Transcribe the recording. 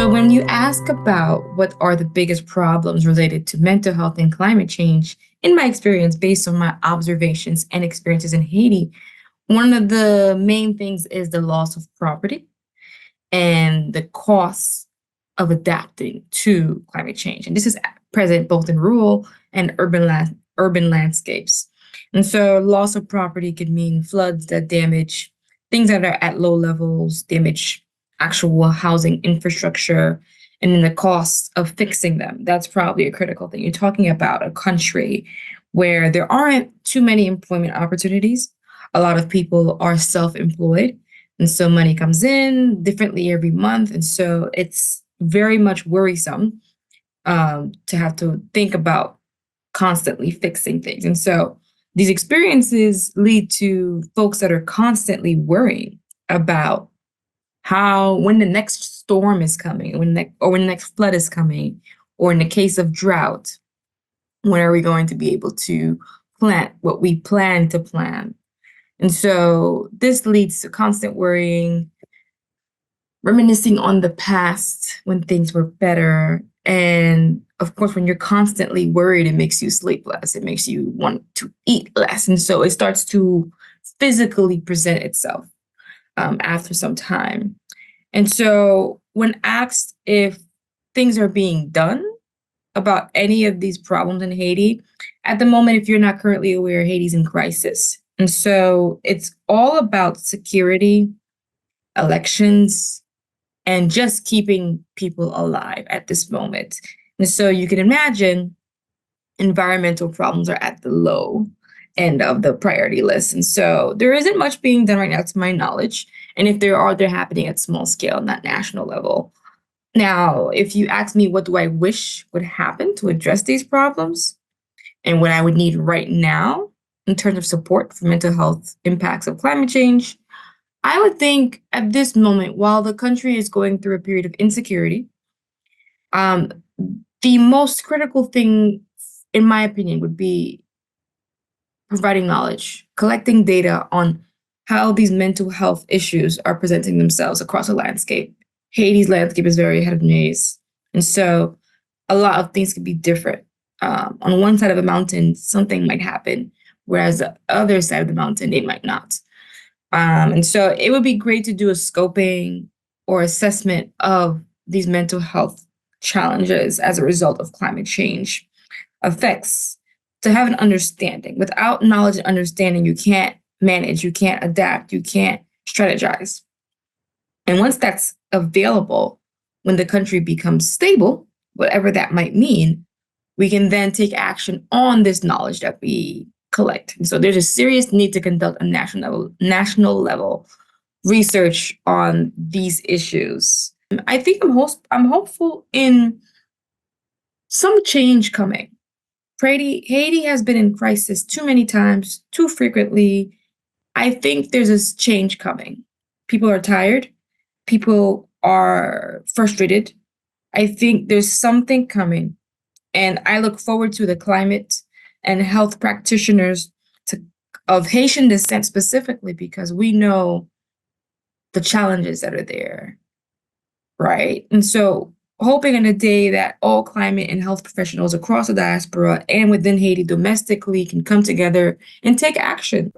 So, when you ask about what are the biggest problems related to mental health and climate change, in my experience, based on my observations and experiences in Haiti, one of the main things is the loss of property and the costs of adapting to climate change. And this is present both in rural and urban landscapes. And so loss of property could mean floods that damage things that are at low levels, damage actual housing infrastructure, and then the cost of fixing them. That's probably a critical thing. You're talking about a country where there aren't too many employment opportunities. A lot of people are self-employed, and so money comes in differently every month. And so it's very much worrisome to have to think about constantly fixing things. And so these experiences lead to folks that are constantly worrying about how, when the next storm is coming, when the next flood is coming, or in the case of drought, when are we going to be able to plant what we plan to plant? And so this leads to constant worrying, reminiscing on the past when things were better. And of course, when you're constantly worried, it makes you sleep less. It makes you want to eat less. And so it starts to physically present itself after some time. And so when asked if things are being done about any of these problems in Haiti, at the moment, if you're not currently aware, Haiti's in crisis. And so it's all about security, elections, and just keeping people alive at this moment. And so you can imagine environmental problems are at the low end of the priority list. And so there isn't much being done right now, to my knowledge. And if there are, they're happening at small scale, not national level. Now, if you ask me what do I wish would happen to address these problems and what I would need right now in terms of support for mental health impacts of climate change, I would think at this moment, while the country is going through a period of insecurity, um, the most critical thing, in my opinion, would be providing knowledge, collecting data on how these mental health issues are presenting themselves across a landscape. Haiti's landscape is very heterogeneous. And so a lot of things could be different. On one side of the mountain, something might happen, whereas the other side of the mountain, it might not. And so it would be great to do a scoping or assessment of these mental health challenges as a result of climate change effects, to have an understanding. Without knowledge and understanding, you can't manage, you can't adapt, you can't strategize. And once that's available, when the country becomes stable, whatever that might mean, we can then take action on this knowledge that we collect. And so there's a serious need to conduct a national level research on these issues. I think I'm hopeful in some change coming. Haiti has been in crisis too many times, too frequently. I think there's this change coming. People are tired. People are frustrated. I think there's something coming. And I look forward to the climate and health practitioners of Haitian descent specifically, because we know the challenges that are there, right? And so hoping in a day that all climate and health professionals across the diaspora and within Haiti domestically can come together and take action.